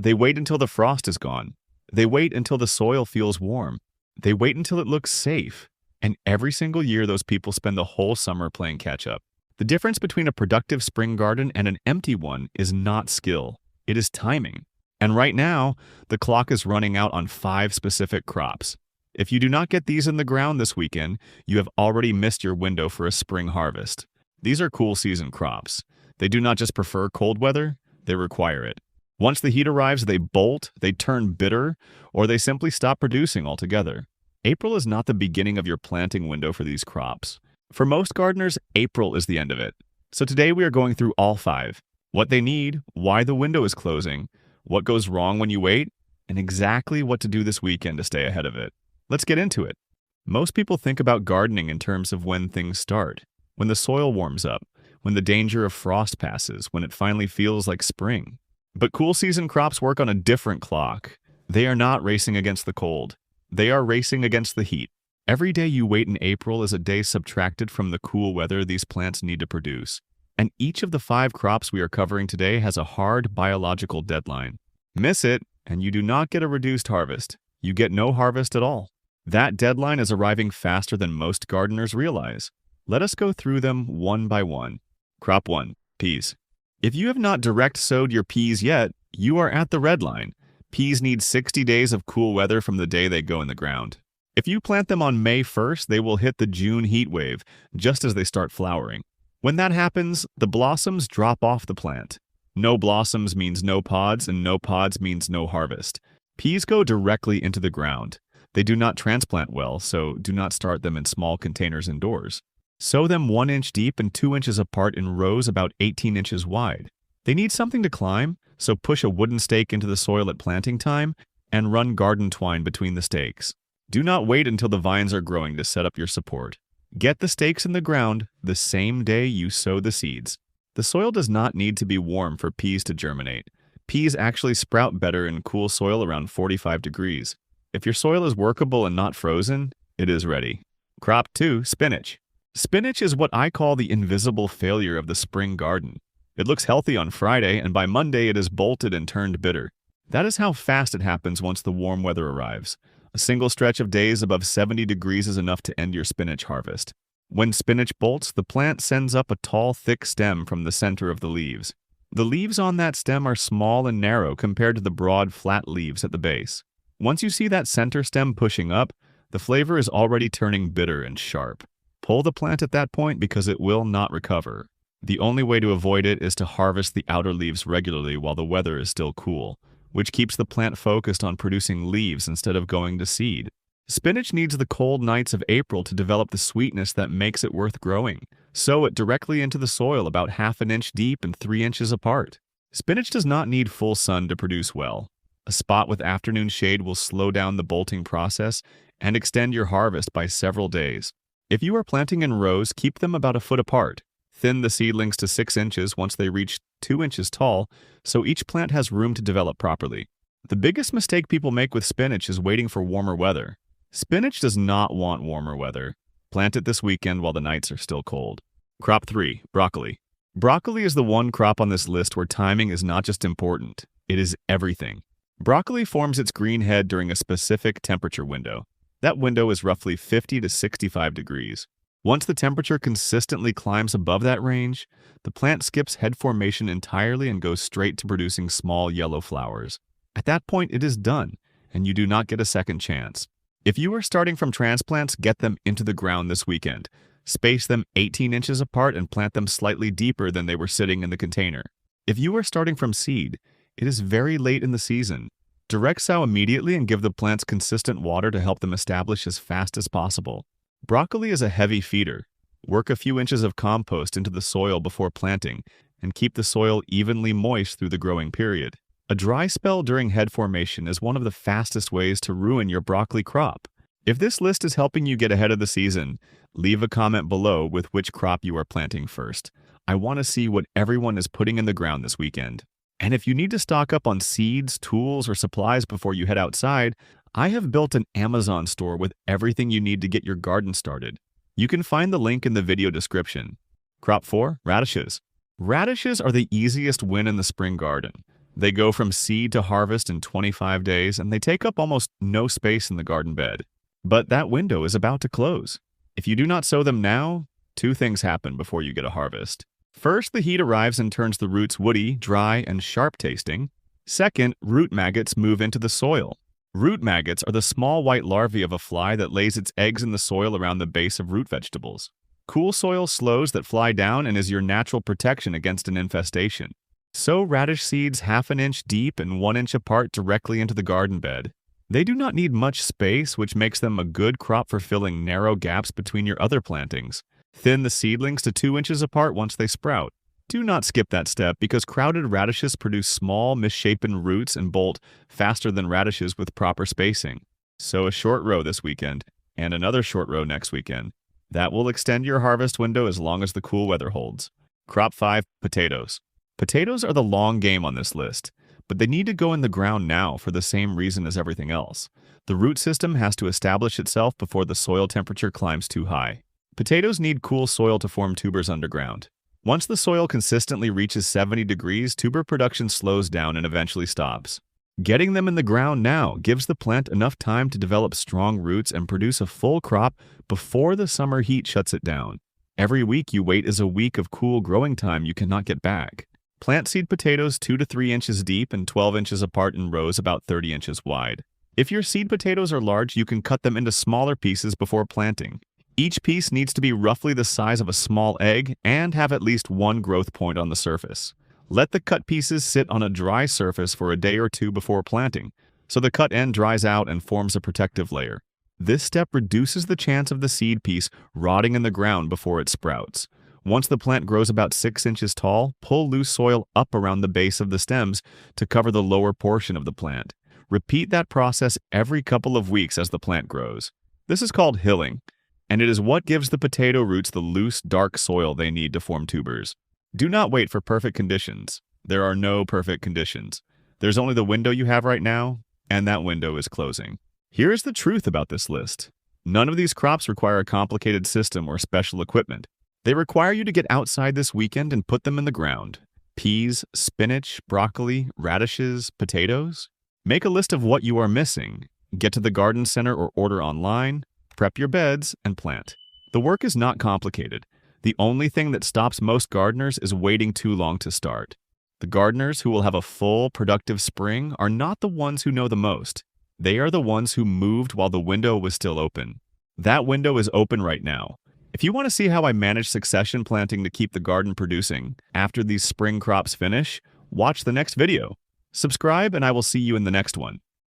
They wait until the frost is gone. They wait until the soil feels warm. They wait until it looks safe. And every single year, those people spend the whole summer playing catch up. The difference between a productive spring garden and an empty one is not skill, it is timing. And right now, the clock is running out on 5 specific crops. If you do not get these in the ground this weekend, you have already missed your window for a spring harvest. These are cool season crops. They do not just prefer cold weather, they require it. Once the heat arrives, they bolt, they turn bitter, or they simply stop producing altogether. April is not the beginning of your planting window for these crops. For most gardeners, April is the end of it. So today we are going through all 5. What they need, why the window is closing, what goes wrong when you wait, and exactly what to do this weekend to stay ahead of it. Let's get into it. Most people think about gardening in terms of when things start, when the soil warms up, when the danger of frost passes, when it finally feels like spring. But cool season crops work on a different clock. They are not racing against the cold. They are racing against the heat. Every day you wait in April is a day subtracted from the cool weather these plants need to produce. And each of the 5 crops we are covering today has a hard biological deadline. Miss it, and you do not get a reduced harvest. You get no harvest at all. That deadline is arriving faster than most gardeners realize. Let us go through them one by one. Crop 1. Peas. If you have not direct sowed your peas yet, you are at the red line. Peas need 60 days of cool weather from the day they go in the ground. If you plant them on May 1st, they will hit the June heat wave, just as they start flowering. When that happens, the blossoms drop off the plant. No blossoms means no pods, and no pods means no harvest. Peas go directly into the ground. They do not transplant well, so do not start them in small containers indoors. Sow them 1 inch deep and 2 inches apart in rows about 18 inches wide. They need something to climb, so push a wooden stake into the soil at planting time and run garden twine between the stakes. Do not wait until the vines are growing to set up your support. Get the stakes in the ground the same day you sow the seeds. The soil does not need to be warm for peas to germinate. Peas actually sprout better in cool soil around 45 degrees. If your soil is workable and not frozen, it is ready. Crop 2. Spinach. Spinach is what I call the invisible failure of the spring garden. It looks healthy on Friday, and by Monday it is bolted and turned bitter. That is how fast it happens once the warm weather arrives. A single stretch of days above 70 degrees is enough to end your spinach harvest. When spinach bolts, the plant sends up a tall, thick stem from the center of the leaves. The leaves on that stem are small and narrow compared to the broad, flat leaves at the base. Once you see that center stem pushing up, the flavor is already turning bitter and sharp. Pull the plant at that point because it will not recover. The only way to avoid it is to harvest the outer leaves regularly while the weather is still cool, which keeps the plant focused on producing leaves instead of going to seed. Spinach needs the cold nights of April to develop the sweetness that makes it worth growing. Sow it directly into the soil about 1/2 inch deep and 3 inches apart. Spinach does not need full sun to produce well. A spot with afternoon shade will slow down the bolting process and extend your harvest by several days. If you are planting in rows, keep them about 1 foot apart. Thin the seedlings to 6 inches once they reach 2 inches tall, so each plant has room to develop properly. The biggest mistake people make with spinach is waiting for warmer weather. Spinach does not want warmer weather. Plant it this weekend while the nights are still cold. Crop 3. Broccoli. Broccoli is the one crop on this list where timing is not just important, it is everything. Broccoli forms its green head during a specific temperature window. That window is roughly 50 to 65 degrees. Once the temperature consistently climbs above that range, the plant skips head formation entirely and goes straight to producing small yellow flowers. At that point, it is done, and you do not get a second chance. If you are starting from transplants, get them into the ground this weekend. Space them 18 inches apart and plant them slightly deeper than they were sitting in the container. If you are starting from seed, it is very late in the season. Direct sow immediately and give the plants consistent water to help them establish as fast as possible. Broccoli is a heavy feeder. Work a few inches of compost into the soil before planting and keep the soil evenly moist through the growing period. A dry spell during head formation is one of the fastest ways to ruin your broccoli crop. If this list is helping you get ahead of the season, leave a comment below with which crop you are planting first. I want to see what everyone is putting in the ground this weekend. And if you need to stock up on seeds, tools, or supplies before you head outside, I have built an Amazon store with everything you need to get your garden started. You can find the link in the video description. Crop 4. Radishes. Radishes are the easiest win in the spring garden. They go from seed to harvest in 25 days, and they take up almost no space in the garden bed. But that window is about to close. If you do not sow them now, two things happen before you get a harvest. First, the heat arrives and turns the roots woody, dry, and sharp tasting. Second, root maggots move into the soil. Root maggots are the small white larvae of a fly that lays its eggs in the soil around the base of root vegetables. Cool soil slows that fly down and is your natural protection against an infestation. Sow radish seeds 1/2 inch deep and 1 inch apart directly into the garden bed. They do not need much space, which makes them a good crop for filling narrow gaps between your other plantings. Thin the seedlings to 2 inches apart once they sprout. Do not skip that step because crowded radishes produce small, misshapen roots and bolt faster than radishes with proper spacing. Sow a short row this weekend and another short row next weekend. That will extend your harvest window as long as the cool weather holds. Crop 5, potatoes. Potatoes are the long game on this list, but they need to go in the ground now for the same reason as everything else. The root system has to establish itself before the soil temperature climbs too high. Potatoes need cool soil to form tubers underground. Once the soil consistently reaches 70 degrees, tuber production slows down and eventually stops. Getting them in the ground now gives the plant enough time to develop strong roots and produce a full crop before the summer heat shuts it down. Every week you wait is a week of cool growing time you cannot get back. Plant seed potatoes 2 to 3 inches deep and 12 inches apart in rows about 30 inches wide. If your seed potatoes are large, you can cut them into smaller pieces before planting. Each piece needs to be roughly the size of a small egg and have at least one growth point on the surface. Let the cut pieces sit on a dry surface for a day or two before planting, so the cut end dries out and forms a protective layer. This step reduces the chance of the seed piece rotting in the ground before it sprouts. Once the plant grows about 6 inches tall, pull loose soil up around the base of the stems to cover the lower portion of the plant. Repeat that process every couple of weeks as the plant grows. This is called hilling, and it is what gives the potato roots the loose, dark soil they need to form tubers. Do not wait for perfect conditions. There are no perfect conditions. There's only the window you have right now, and that window is closing. Here is the truth about this list. None of these crops require a complicated system or special equipment. They require you to get outside this weekend and put them in the ground. Peas, spinach, broccoli, radishes, potatoes. Make a list of what you are missing. Get to the garden center or order online. Prep your beds and plant. The work is not complicated. The only thing that stops most gardeners is waiting too long to start. The gardeners who will have a full, productive spring are not the ones who know the most. They are the ones who moved while the window was still open. That window is open right now. If you want to see how I manage succession planting to keep the garden producing after these spring crops finish, watch the next video. Subscribe and I will see you in the next one.